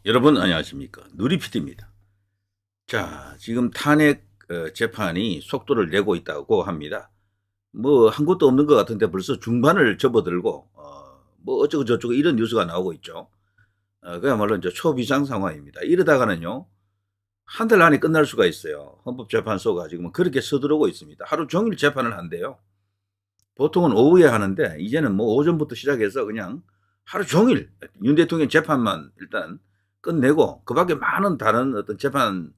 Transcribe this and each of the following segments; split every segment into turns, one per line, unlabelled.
여러분 안녕하십니까. 누리PD입니다. 자, 지금 탄핵 재판이 속도를 내고 있다고 합니다. 뭐 한 것도 없는 것 같은데 벌써 중반을 접어들고 뭐 어쩌고 저쩌고 이런 뉴스가 나오고 있죠. 그야말로 이제 초비상 상황입니다. 이러다가는요, 한 달 안에 끝날 수가 있어요. 헌법재판소가 지금 그렇게 서두르고 있습니다. 하루 종일 재판을 한대요. 보통은 오후에 하는데 이제는 뭐 오전부터 시작해서 그냥 하루 종일 윤 대통령 재판만 일단 끝내고 그 밖에 많은 다른 어떤 재판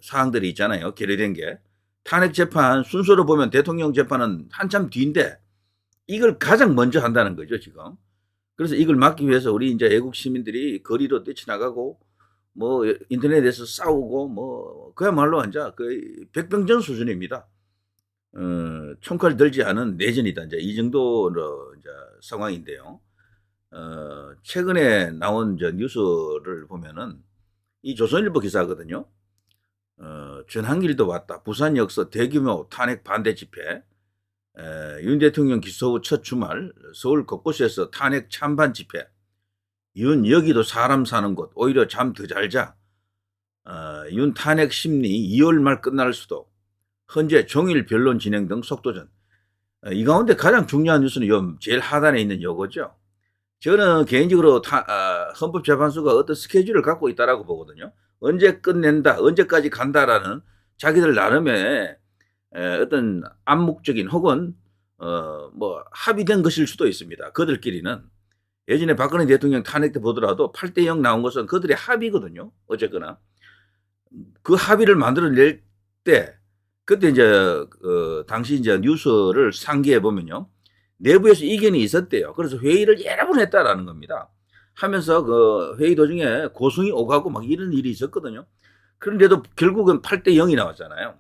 사항들이 있잖아요. 결의된 게. 탄핵 재판 순서로 보면 대통령 재판은 한참 뒤인데 이걸 가장 먼저 한다는 거죠, 지금. 그래서 이걸 막기 위해서 우리 이제 애국 시민들이 거리로 뛰쳐나가고 뭐 인터넷에서 싸우고 뭐 그야말로 이제 거의 백병전 수준입니다. 총칼 들지 않은 내전이다. 이제 이 정도로 이제 상황인데요. 최근에 나온 저 뉴스를 보면은 이 조선일보 기사거든요. 전한길도 왔다. 부산 역서 대규모 탄핵 반대 집회. 윤 대통령 기소 후 첫 주말 서울 곳곳에서 탄핵 찬반 집회. 윤 여기도 사람 사는 곳. 오히려 잠 더 잘 자. 윤 탄핵 심리 2월 말 끝날 수도. 현재 종일 변론 진행 등 속도전. 이 가운데 가장 중요한 뉴스는 제일 하단에 있는 요거죠. 저는 개인적으로 헌법재판소가 어떤 스케줄을 갖고 있다라고 보거든요. 언제 끝낸다, 언제까지 간다라는 자기들 나름의 어떤 암묵적인 혹은 뭐 합의된 것일 수도 있습니다. 그들끼리는. 예전에 박근혜 대통령 탄핵 때 보더라도 8대0 나온 것은 그들의 합의거든요. 어쨌거나. 그 합의를 만들어낼 때 그때 이제 당시 이제 뉴스를 상기해 보면요. 내부에서 이견이 있었대요. 그래서 회의를 여러 번 했다라는 겁니다. 하면서 그 회의 도중에 고성이 오가고 막 이런 일이 있었거든요. 그런데도 결국은 8대0이 나왔잖아요.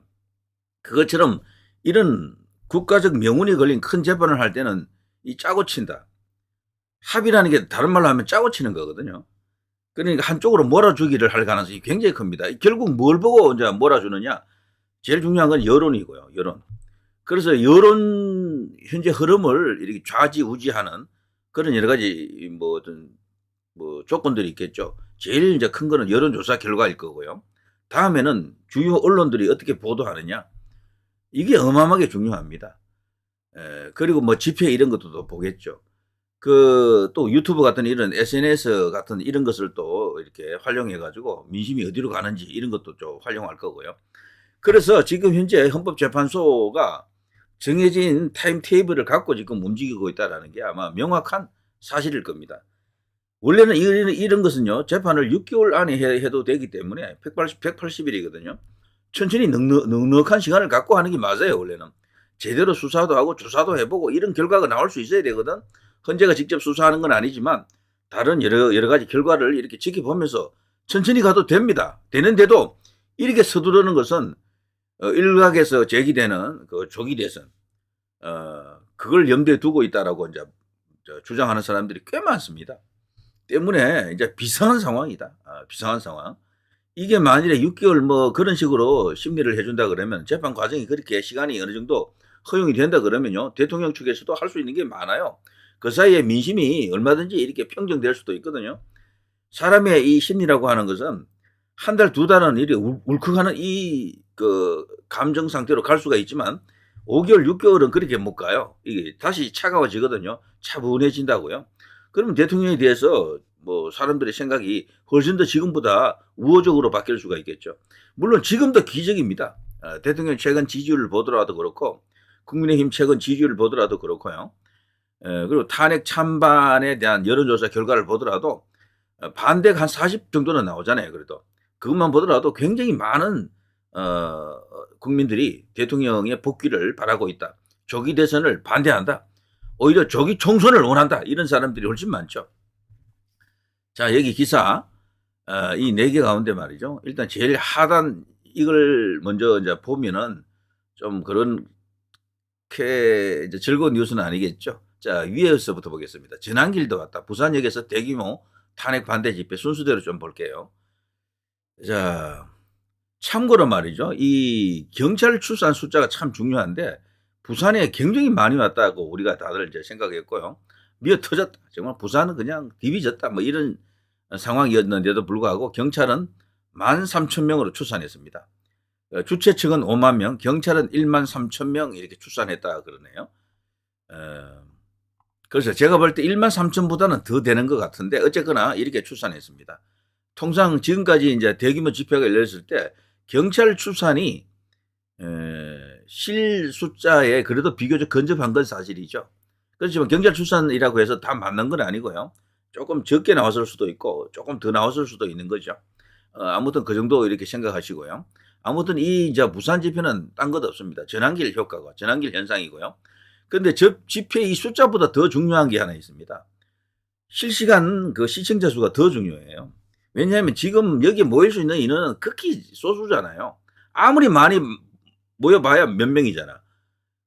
그것처럼 이런 국가적 명운이 걸린 큰 재판을 할 때는 이 짜고 친다. 합의라는 게 다른 말로 하면 짜고 치는 거거든요. 그러니까 한쪽으로 몰아주기를 할 가능성이 굉장히 큽니다. 결국 뭘 보고 이제 몰아주느냐? 제일 중요한 건 여론이고요. 여론. 그래서 여론 현재 흐름을 이렇게 좌지우지하는 그런 여러 가지 뭐 어떤 뭐 조건들이 있겠죠. 제일 이제 큰 거는 여론조사 결과일 거고요. 다음에는 주요 언론들이 어떻게 보도하느냐. 이게 어마어마하게 중요합니다. 그리고 뭐 집회 이런 것도 또 보겠죠. 그 또 유튜브 같은 이런 SNS 같은 이런 것을 또 이렇게 활용해가지고 민심이 어디로 가는지 이런 것도 좀 활용할 거고요. 그래서 지금 현재 헌법재판소가 정해진 타임테이블을 갖고 지금 움직이고 있다는 게 아마 명확한 사실일 겁니다. 원래는 이런 것은요, 재판을 6개월 안에 해도 되기 때문에 180일이거든요. 천천히 넉넉한 시간을 갖고 하는 게 맞아요, 원래는. 제대로 수사도 하고 조사도 해보고 이런 결과가 나올 수 있어야 되거든. 헌재가 직접 수사하는 건 아니지만 다른 여러 가지 결과를 이렇게 지켜보면서 천천히 가도 됩니다. 되는데도 이렇게 서두르는 것은 일각에서 제기되는 그 조기 대선, 그걸 염두에 두고 있다라고 이제 주장하는 사람들이 꽤 많습니다. 때문에 이제 비상한 상황이다. 비상한 상황. 이게 만일에 6개월 뭐 그런 식으로 심리를 해준다 그러면 재판 과정이 그렇게 시간이 어느 정도 허용이 된다 그러면요. 대통령 측에서도 할 수 있는 게 많아요. 그 사이에 민심이 얼마든지 이렇게 평정될 수도 있거든요. 사람의 이 심리라고 하는 것은 한 달, 두 달은 이렇게 울컥하는 이 그 감정 상태로 갈 수가 있지만 5개월, 6개월은 그렇게 못 가요. 이게 다시 차가워지거든요. 차분해진다고요. 그러면 대통령에 대해서 뭐 사람들의 생각이 훨씬 더 지금보다 우호적으로 바뀔 수가 있겠죠. 물론 지금도 기적입니다. 대통령 최근 지지율을 보더라도 그렇고 국민의힘 최근 지지율을 보더라도 그렇고요. 그리고 탄핵 찬반에 대한 여론조사 결과를 보더라도 반대가 한 40 정도는 나오잖아요. 그래도 그것만 보더라도 굉장히 많은 국민들이 대통령의 복귀를 바라고 있다. 조기 대선을 반대한다. 오히려 조기 총선을 원한다. 이런 사람들이 훨씬 많죠. 자, 여기 기사 이 4개 가운데 말이죠. 일단 제일 하단 이걸 먼저 이제 보면은 좀 그렇게 이제 즐거운 뉴스는 아니겠죠. 자, 위에서부터 보겠습니다. 전한길도 왔다. 부산역에서 대규모 탄핵 반대 집회 순서대로 좀 볼게요. 자, 참고로 말이죠. 이 경찰 출산 숫자가 참 중요한데 부산에 굉장히 많이 왔다고 우리가 다들 이제 생각했고요. 미어 터졌다. 정말 부산은 그냥 디비졌다. 뭐 이런 상황이었는데도 불구하고 경찰은 13,000명으로 추산했습니다. 주최 측은 5만 명, 경찰은 13,000명 이렇게 추산했다 그러네요. 그래서 제가 볼 때 13,000보다는 더 되는 것 같은데 어쨌거나 이렇게 추산했습니다. 통상 지금까지 이제 대규모 집회가 열렸을 때 경찰 추산이 실 숫자에 그래도 비교적 근접한 건 사실이죠. 그렇지만 경찰 추산이라고 해서 다 맞는 건 아니고요. 조금 적게 나왔을 수도 있고 조금 더 나왔을 수도 있는 거죠. 아무튼 그 정도 이렇게 생각하시고요. 아무튼 이 이제 부산 집회는 딴 것 없습니다. 전환길 효과고 전환길 현상이고요. 근데 집회 이 숫자보다 더 중요한 게 하나 있습니다. 실시간 그 시청자 수가 더 중요해요. 왜냐하면 지금 여기 모일 수 있는 인원은 극히 소수잖아요. 아무리 많이 모여봐야 몇 명이잖아.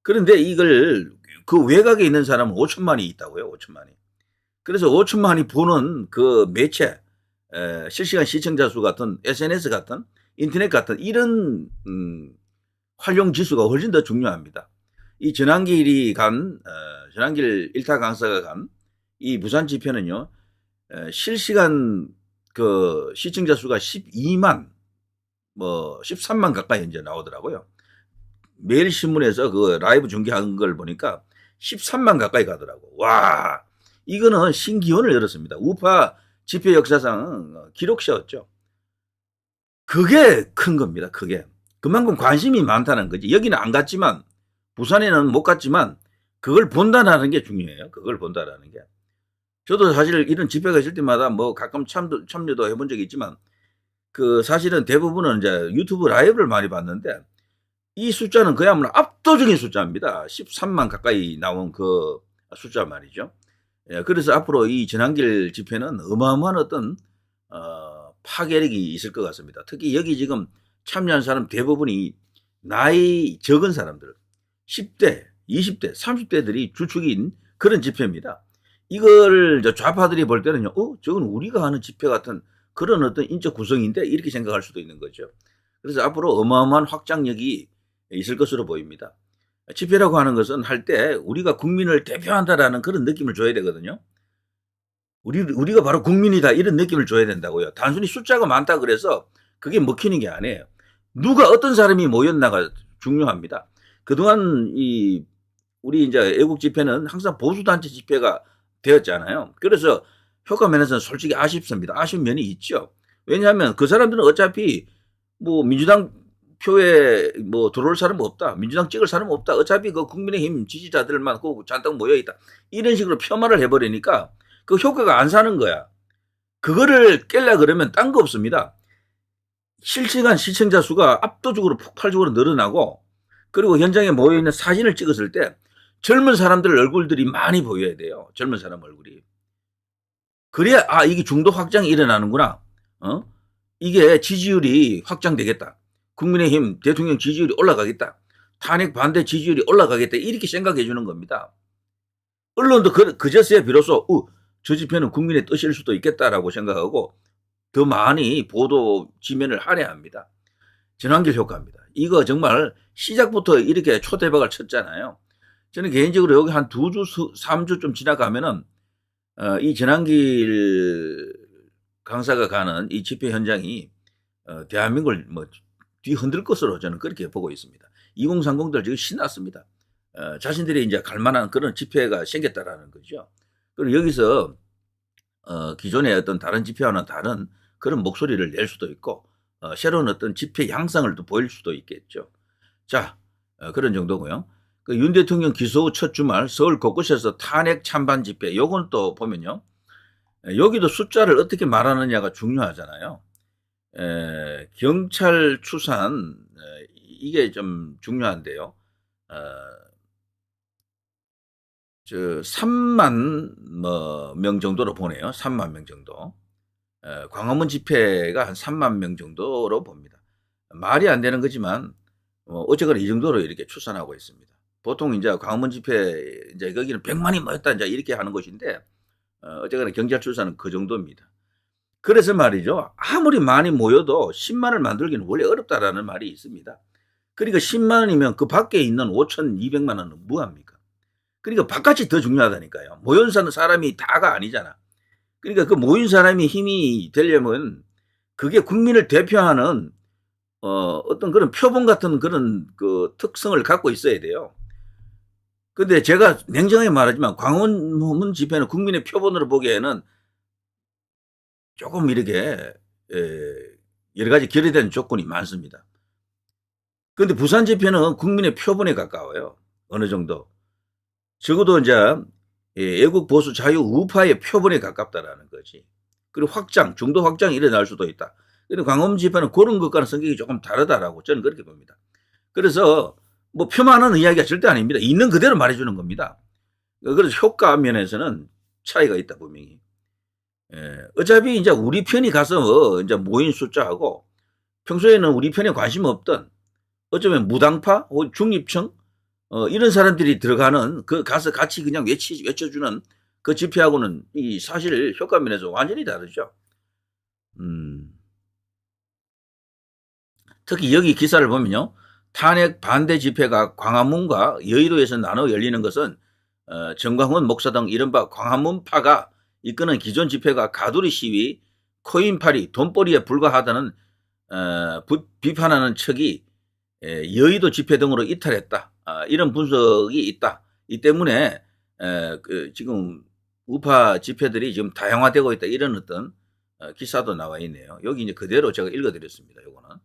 그런데 이걸 그 외곽에 있는 사람은 5천만이 있다고요. 5천만이. 그래서 5천만이 보는 그 매체, 실시간 시청자 수 같은 SNS 같은 인터넷 같은 이런 활용 지수가 훨씬 더 중요합니다. 이 전환길 일타 강사가 간 이 부산 집회는요, 실시간 그 시청자 수가 12만, 13만 가까이 이제 나오더라고요. 매일 신문에서 그 라이브 중계한 걸 보니까 13만 가까이 가더라고. 와, 이거는 신기원을 열었습니다. 우파 집회 역사상 기록세웠죠. 그게 큰 겁니다. 그게. 그만큼 관심이 많다는 거지. 여기는 안 갔지만, 부산에는 못 갔지만, 그걸 본다는 게 중요해요. 그걸 본다는 게. 저도 사실 이런 집회가 있을 때마다 뭐 가끔 참여도 해본 적이 있지만, 그 사실은 대부분은 이제 유튜브 라이브를 많이 봤는데, 이 숫자는 그야말로 압도적인 숫자입니다. 13만 가까이 나온 그 숫자 말이죠. 예, 그래서 앞으로 이 전환길 집회는 어마어마한 어떤 파괴력이 있을 것 같습니다. 특히 여기 지금 참여한 사람 대부분이 나이 적은 사람들, 10대, 20대, 30대들이 주축인 그런 집회입니다. 이걸 좌파들이 볼 때는요, 저건 우리가 하는 집회 같은 그런 어떤 인적 구성인데 이렇게 생각할 수도 있는 거죠. 그래서 앞으로 어마어마한 확장력이 있을 것으로 보입니다. 집회라고 하는 것은 할 때 우리가 국민을 대표한다라는 그런 느낌을 줘야 되거든요. 우리가 바로 국민이다 이런 느낌을 줘야 된다고요. 단순히 숫자가 많다 그래서 그게 먹히는 게 아니에요. 누가 어떤 사람이 모였나가 중요합니다. 그동안 우리 이제 애국 집회는 항상 보수단체 집회가 되었잖아요. 그래서 효과 면에서는 솔직히 아쉽습니다. 아쉬운 면이 있죠. 왜냐하면 그 사람들은 어차피 뭐 민주당 표에 뭐 들어올 사람 없다. 민주당 찍을 사람 없다. 어차피 그 국민의힘 지지자들만 그 잔뜩 모여있다. 이런 식으로 폄하를 해버리니까 그 효과가 안 사는 거야. 그거를 깰라 그러면 딴 거 없습니다. 실시간 시청자 수가 압도적으로 폭발적으로 늘어나고 그리고 현장에 모여있는 사진을 찍었을 때 젊은 사람들 얼굴들이 많이 보여야 돼요. 젊은 사람 얼굴이. 그래야 이게 중도 확장이 일어나는구나. 이게 지지율이 확장되겠다. 국민의힘 대통령 지지율이 올라가겠다. 탄핵 반대 지지율이 올라가겠다. 이렇게 생각해 주는 겁니다. 언론도 그제서야 비로소 저 집회는 국민의 뜻일 수도 있겠다라고 생각하고 더 많이 보도 지면을 할애합니다. 전환길 효과입니다. 이거 정말 시작부터 이렇게 초대박을 쳤잖아요. 저는 개인적으로 여기 한 2주, 3주 좀 지나가면은 이 전환길 강사가 가는 이 집회 현장이 대한민국을 뭐 뒤흔들 것으로 저는 그렇게 보고 있습니다. 2030들 지금 신났습니다. 자신들이 이제 갈 만한 그런 집회가 생겼다라는 거죠. 그리고 여기서 기존의 어떤 다른 집회와는 다른 그런 목소리를 낼 수도 있고 새로운 어떤 집회 양상을 또 보일 수도 있겠죠. 자, 그런 정도고요. 그 윤 대통령 기소 후 첫 주말 서울 곳곳에서 탄핵 찬반 집회, 요건 또 보면요. 여기도 숫자를 어떻게 말하느냐가 중요하잖아요. 경찰 추산, 이게 좀 중요한데요. 3만 명 정도로 보네요. 3만 명 정도. 광화문 집회가 한 3만 명 정도로 봅니다. 말이 안 되는 거지만 어쨌거나 이 정도로 이렇게 추산하고 있습니다. 보통 이제 광화문 집회 이제 거기는 100만이 모였다 이제 이렇게 하는 것인데 어쨌거나 경찰 추산은 그 정도입니다. 그래서 말이죠. 아무리 많이 모여도 10만을 만들기는 원래 어렵다라는 말이 있습니다. 그러니까 10만이면 그 밖에 있는 5,200만 원은 뭐합니까? 그러니까 바깥이 더 중요하다니까요. 모여 사는 사람이 다가 아니잖아. 그러니까 그 모인 사람이 힘이 되려면 그게 국민을 대표하는 어떤 그런 표본 같은 그런 그 특성을 갖고 있어야 돼요. 근데 제가 냉정하게 말하지만 광화문 집회는 국민의 표본으로 보기에는 조금 이렇게 여러 가지 결여된 조건이 많습니다. 근데 부산 집회는 국민의 표본에 가까워요. 어느 정도. 적어도 이제 애국 보수 자유 우파의 표본에 가깝다라는 거지. 그리고 중도 확장이 일어날 수도 있다. 근데 광화문 집회는 그런 것과는 성격이 조금 다르다라고 저는 그렇게 봅니다. 그래서 뭐 표만한 이야기가 절대 아닙니다. 있는 그대로 말해주는 겁니다. 그래서 효과 면에서는 차이가 있다 분명히. 어차피 이제 우리 편이 가서 이제 모인 숫자하고 평소에는 우리 편에 관심 없던 어쩌면 무당파 혹은 중립층 이런 사람들이 들어가는 그 가서 같이 그냥 외쳐주는 그 집회하고는 이 사실 효과 면에서 완전히 다르죠. 특히 여기 기사를 보면요. 탄핵 반대 집회가 광화문과 여의도에서 나눠 열리는 것은 정광훈 목사 등 이른바 광화문파가 이끄는 기존 집회가 가두리 시위, 코인팔이, 돈벌이에 불과하다는 비판하는 척이 여의도 집회 등으로 이탈했다. 이런 분석이 있다. 이 때문에 지금 우파 집회들이 지금 다양화되고 있다. 이런 어떤 기사도 나와 있네요. 여기 이제 그대로 제가 읽어드렸습니다. 요거는.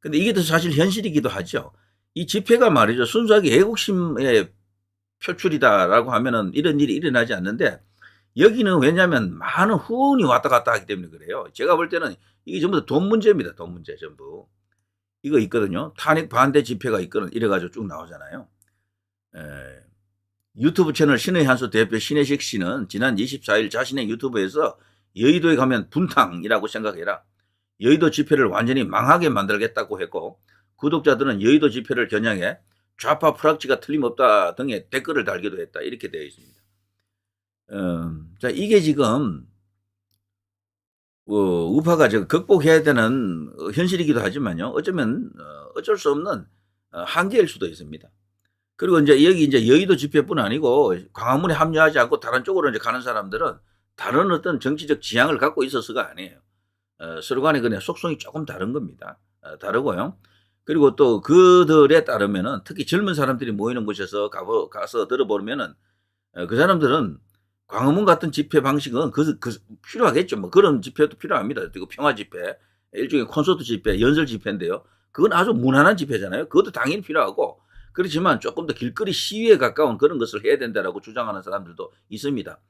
근데 이게 더 사실 현실이기도 하죠. 이 집회가 말이죠. 순수하게 애국심의 표출이다라고 하면은 이런 일이 일어나지 않는데 여기는 왜냐하면 많은 후원이 왔다 갔다 하기 때문에 그래요. 제가 볼 때는 이게 전부 다 돈 문제입니다. 돈 문제 전부. 이거 있거든요. 탄핵 반대 집회가 있거든. 이래가지고 쭉 나오잖아요. 유튜브 채널 신의 한수 대표 신혜식 씨는 지난 24일 자신의 유튜브에서 여의도에 가면 분탕이라고 생각해라. 여의도 집회를 완전히 망하게 만들겠다고 했고 구독자들은 여의도 집회를 겨냥해 좌파 프락지가 틀림없다 등의 댓글을 달기도 했다. 이렇게 되어 있습니다. 자, 이게 지금 우파가 극복해야 되는 현실이기도 하지만요. 어쩌면 어쩔 수 없는 한계일 수도 있습니다. 그리고 이제 여기 이제 여의도 집회뿐 아니고 광화문에 합류하지 않고 다른 쪽으로 이제 가는 사람들은 다른 어떤 정치적 지향을 갖고 있어서가 아니에요. 서로 간에 그냥 속성이 조금 다른 겁니다. 다르고요. 그리고 또 그들에 따르면은 특히 젊은 사람들이 모이는 곳에서 가서 들어보면은 그 사람들은 광화문 같은 집회 방식은 필요하겠죠. 뭐 그런 집회도 필요합니다. 그리고 평화 집회, 일종의 콘서트 집회, 연설 집회인데요. 그건 아주 무난한 집회잖아요. 그것도 당연히 필요하고 그렇지만 조금 더 길거리 시위에 가까운 그런 것을 해야 된다라고 주장하는 사람들도 있습니다.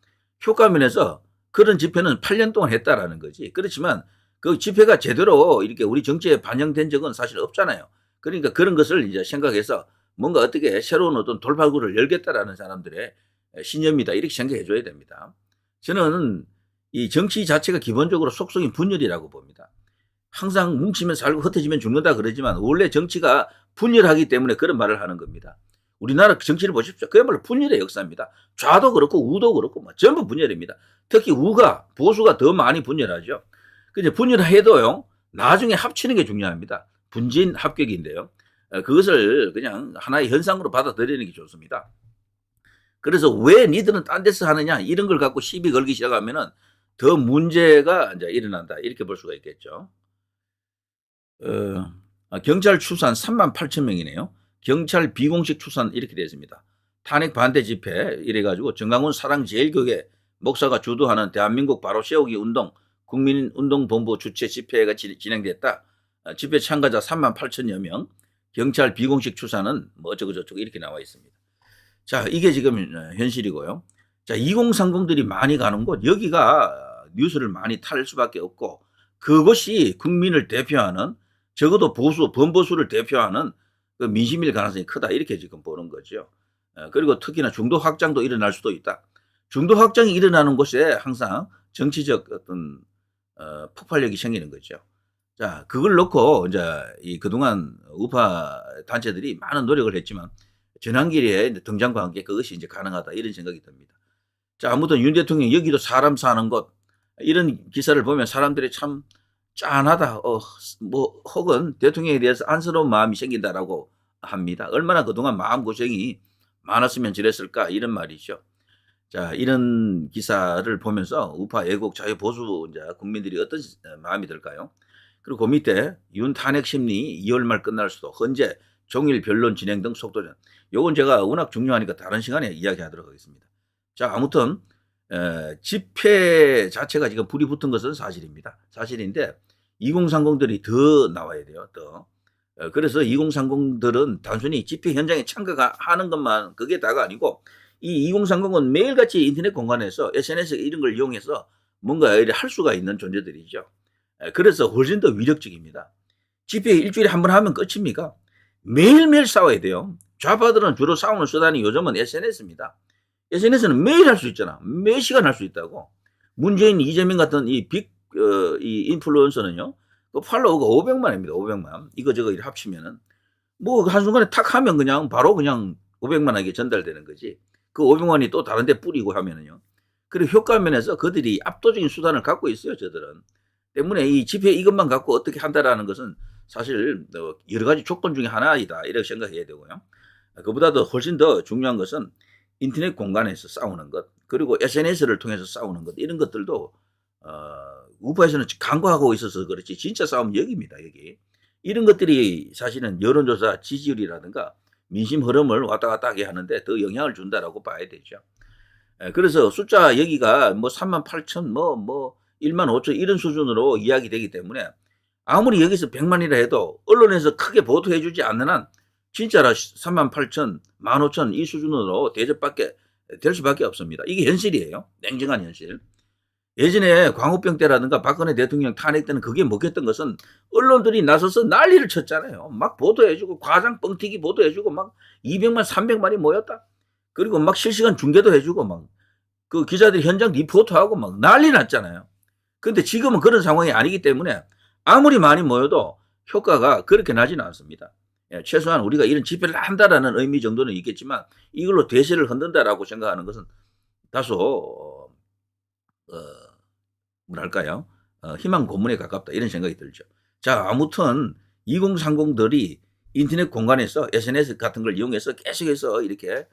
효과 면에서 그런 집회는 8년 동안 했다라는 거지. 그렇지만 그 집회가 제대로 이렇게 우리 정치에 반영된 적은 사실 없잖아요. 그러니까 그런 것을 이제 생각해서 뭔가 어떻게 새로운 어떤 돌발구를 열겠다라는 사람들의 신념이다. 이렇게 생각해 줘야 됩니다. 저는 이 정치 자체가 기본적으로 속성이 분열이라고 봅니다. 항상 뭉치면 살고 흩어지면 죽는다 그러지만 원래 정치가 분열하기 때문에 그런 말을 하는 겁니다. 우리나라 정치를 보십시오. 그야말로 분열의 역사입니다. 좌도 그렇고 우도 그렇고 뭐 전부 분열입니다. 특히 보수가 더 많이 분열하죠. 근데 분열해도요. 나중에 합치는 게 중요합니다. 분진 합격인데요. 그것을 그냥 하나의 현상으로 받아들이는 게 좋습니다. 그래서 왜 니들은 딴 데서 하느냐 이런 걸 갖고 시비 걸기 시작하면은 더 문제가 이제 일어난다 이렇게 볼 수가 있겠죠. 경찰 추산 38,000명이네요. 경찰 비공식 추산 이렇게 되어 있습니다. 탄핵 반대 집회 이래가지고 정강훈 사랑제일교회 목사가 주도하는 대한민국 바로 세우기 운동 국민운동본부 주최 집회가 진행됐다. 집회 참가자 38,000여 명. 경찰 비공식 추산은 뭐 어쩌고저쩌고 이렇게 나와 있습니다. 자, 이게 지금 현실이고요. 자, 2030들이 많이 가는 곳 여기가 뉴스를 많이 탈 수밖에 없고 그것이 국민을 대표하는 적어도 범보수를 대표하는 그 민심일 가능성이 크다 이렇게 지금 보는 거죠. 그리고 특히나 중도 확장도 일어날 수도 있다. 중도 확장이 일어나는 곳에 항상 정치적 어떤 폭발력이 생기는 거죠. 자, 그걸 놓고 이제 이 그동안 우파 단체들이 많은 노력을 했지만 전환기의 등장과 함께 그것이 이제 가능하다 이런 생각이 듭니다. 자, 아무튼 윤 대통령 여기도 사람 사는 곳 이런 기사를 보면 사람들이 참 짠하다, 뭐 혹은 대통령에 대해서 안쓰러운 마음이 생긴다라고 합니다. 얼마나 그동안 마음고생이 많았으면 저랬을까 이런 말이죠. 자, 이런 기사를 보면서 우파 애국 자유보수자 국민들이 어떤 마음이 들까요? 그리고 그 밑에 윤 탄핵 심리 2월 말 끝날 수도, 헌재 종일 변론 진행 등 속도전. 요건 제가 워낙 중요하니까 다른 시간에 이야기하도록 하겠습니다. 자, 아무튼 집회 자체가 지금 불이 붙은 것은 사실입니다. 사실인데 2030들이 더 나와야 돼요. 더. 그래서 2030들은 단순히 집회 현장에 참가하는 것만 그게 다가 아니고, 이 2030은 매일같이 인터넷 공간에서 SNS 이런 걸 이용해서 뭔가 할 수가 있는 존재들이죠. 그래서 훨씬 더 위력적입니다. 집회 일주일에 한 번 하면 끝입니까? 매일매일 싸워야 돼요. 좌파들은 주로 싸우는 수단이 요즘은 SNS입니다. SNS는 매일 할 수 있잖아. 매 시간 할 수 있다고. 문재인, 이재명 같은 이 인플루언서는요, 그 팔로워가 500만입니다. 500만. 이거저거 합치면은. 뭐, 한순간에 탁 하면 그냥 바로 그냥 500만에게 전달되는 거지. 그 500만이 또 다른 데 뿌리고 하면은요. 그리고 효과 면에서 그들이 압도적인 수단을 갖고 있어요, 저들은. 때문에 이 집회 이것만 갖고 어떻게 한다라는 것은 사실 여러 가지 조건 중에 하나이다, 이렇게 생각해야 되고요. 그보다도 훨씬 더 중요한 것은 인터넷 공간에서 싸우는 것, 그리고 SNS를 통해서 싸우는 것, 이런 것들도 우파에서는 간과하고 있어서 그렇지 진짜 싸움 여기입니다. 여기. 이런 것들이 사실은 여론조사 지지율이라든가 민심 흐름을 왔다 갔다 하게 하는데 더 영향을 준다라고 봐야 되죠. 그래서 숫자 여기가 뭐 38,000 뭐 15,000 이런 수준으로 이야기되기 때문에 아무리 여기서 100만이라 해도 언론에서 크게 보도해 주지 않는 한 진짜라 38,000, 15,000 이 수준으로 대접받게 될 수밖에 없습니다. 이게 현실이에요. 냉정한 현실. 예전에 광우병 때라든가 박근혜 대통령 탄핵 때는 그게 먹혔던 것은 언론들이 나서서 난리를 쳤잖아요. 막 보도해주고 과장 뻥튀기 보도해주고 막 200만 300만이 모였다. 그리고 막 실시간 중계도 해주고 막 그 기자들이 현장 리포트하고 막 난리 났잖아요. 근데 지금은 그런 상황이 아니기 때문에 아무리 많이 모여도 효과가 그렇게 나지는 않습니다. 최소한 우리가 이런 집회를 한다라는 의미 정도는 있겠지만 이걸로 대세를 흔든다라고 생각하는 것은 다소 뭐랄까요? 희망 고문에 가깝다, 이런 생각이 들죠. 자, 아무튼 2030들이 인터넷 공간에서 SNS 같은 걸 이용해서 계속해서 이렇게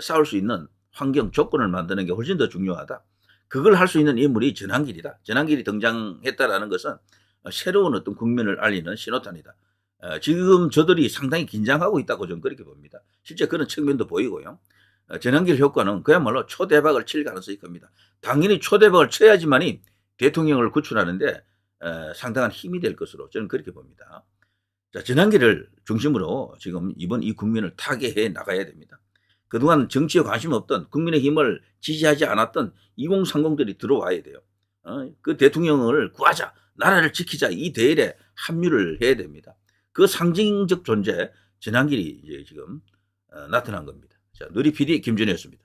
싸울 수 있는 환경, 조건을 만드는 게 훨씬 더 중요하다. 그걸 할 수 있는 인물이 전한길이다. 전한길이 등장했다라는 것은 새로운 어떤 국면을 알리는 신호탄이다. 지금 저들이 상당히 긴장하고 있다고 저는 그렇게 봅니다. 실제 그런 측면도 보이고요. 전한길 효과는 그야말로 초대박을 칠 가능성이 큽니다. 당연히 초대박을 쳐야지만이 대통령을 구출하는데 상당한 힘이 될 것으로 저는 그렇게 봅니다. 자, 전한길을 중심으로 지금 이번 이 국면을 타개해 나가야 됩니다. 그동안 정치에 관심 없던, 국민의힘을 지지하지 않았던 2030들이 들어와야 돼요. 그 대통령을 구하자, 나라를 지키자, 이 대열에 합류를 해야 됩니다. 그 상징적 존재 전한길이 이제 지금 나타난 겁니다. 자, 누리 PD 김준혜였습니다.